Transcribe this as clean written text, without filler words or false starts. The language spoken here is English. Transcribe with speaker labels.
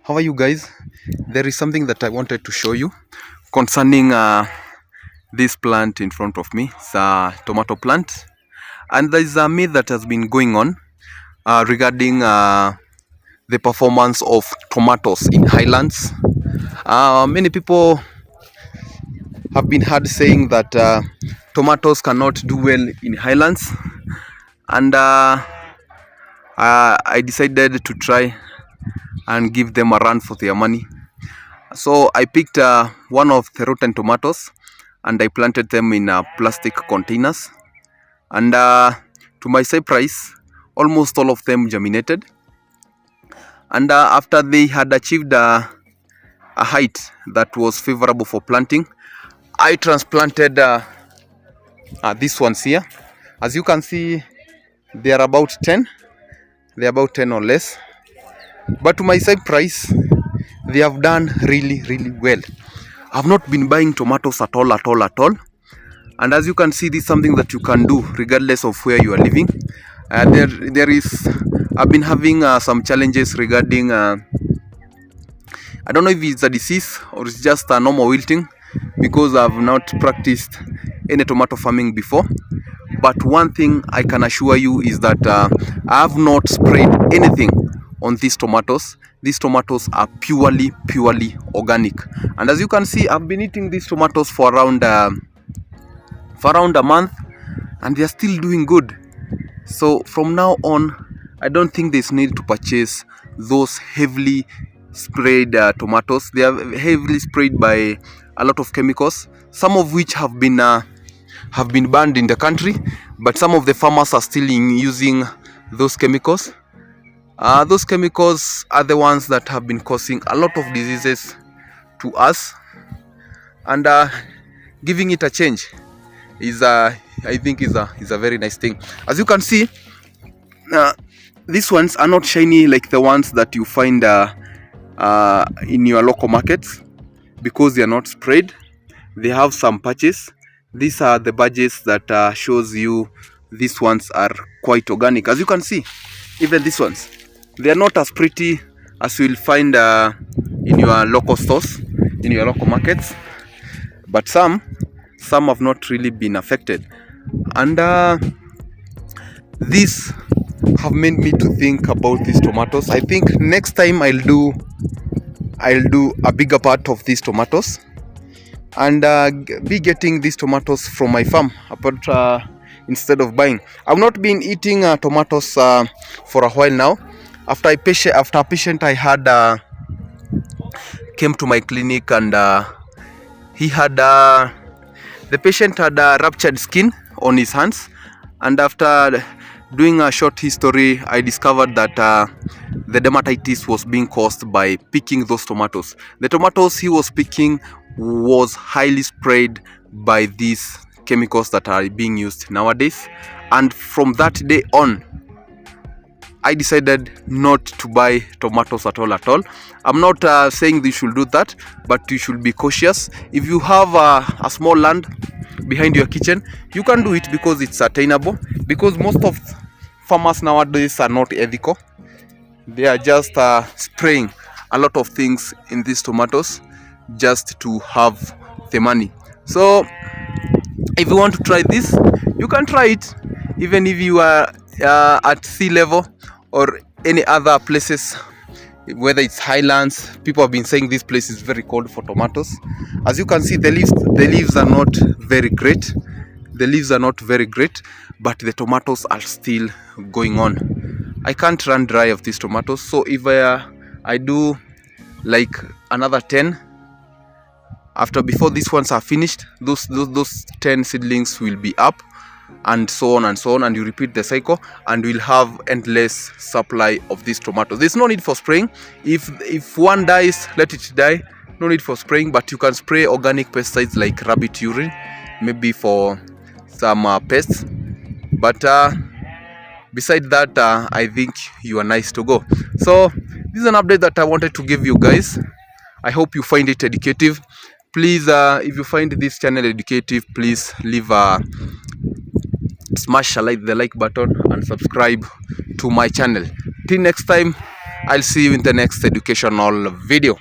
Speaker 1: How are you guys? There is something that I wanted to show you concerning this plant in front of me. It's a tomato plant, and there is a myth that has been going on regarding the performance of tomatoes in highlands. Many people have been heard saying that tomatoes cannot do well in highlands, and I decided to try and give them a run for their money. So I picked one of the rotten tomatoes and I planted them in plastic containers, and to my surprise, almost all of them germinated. And after they had achieved a height that was favorable for planting, I transplanted these ones here. As you can see, they are about 10. They are about 10 or less. But to my surprise, they have done really well. I've not been buying tomatoes at all. And as you can see, this is something that you can do regardless of where you are living. I've been having some challenges regarding I don't know if it's a disease or it's just a normal wilting, because I've not practiced any tomato farming before. But one thing I can assure you is that I have not sprayed anything on these tomatoes. These tomatoes are purely organic, and as you can see, I've been eating these tomatoes for around a month, and they are still doing good. So from now on, I don't think there's need to purchase those heavily sprayed tomatoes. They are heavily sprayed by a lot of chemicals, some of which have been banned in the country, but some of the farmers are still using those chemicals. Those chemicals are the ones that have been causing a lot of diseases to us, and giving it a change is I think is a very nice thing. As you can see, these ones are not shiny like the ones that you find in your local markets, because they are not sprayed. They have some patches. These are the badges that shows you these ones are quite organic. As you can see, even these ones, they are not as pretty as you will find in your local stores, in your local markets, but some have not really been affected. And these have made me to think about these tomatoes. I think next time I'll do a bigger part of these tomatoes, and be getting these tomatoes from my farm instead of buying. I've not been eating tomatoes for a while now. After a patient I had came to my clinic, and the patient had ruptured skin on his hands, and after doing a short history, I discovered that the dermatitis was being caused by picking those tomatoes. The tomatoes he was picking was highly sprayed by these chemicals that are being used nowadays, and from that day on, I decided not to buy tomatoes at all. I'm not saying you should do that, but you should be cautious. If you have a small land behind your kitchen, you can do it because it's attainable. Because most of farmers nowadays are not ethical. They are just spraying a lot of things in these tomatoes just to have the money. So if you want to try this, you can try it, even if you are at sea level or any other places, whether it's highlands. People have been saying this place is very cold for tomatoes. As you can see, the leaves are not very great. But the tomatoes are still going on. I can't run dry of these tomatoes, so if I do like another 10 before these ones are finished, those 10 seedlings will be up, and so on, and you repeat the cycle, and we'll have endless supply of these tomatoes. There's no need for spraying. If one dies, let it die. No need for spraying, but you can spray organic pesticides like rabbit urine, maybe for some pests. But beside that, I think you are nice to go. So this is an update that I wanted to give you guys. I hope you find it educative. Please, if you find this channel educative, please leave a smash the like button and subscribe to my channel. Till next time, I'll see you in the next educational video.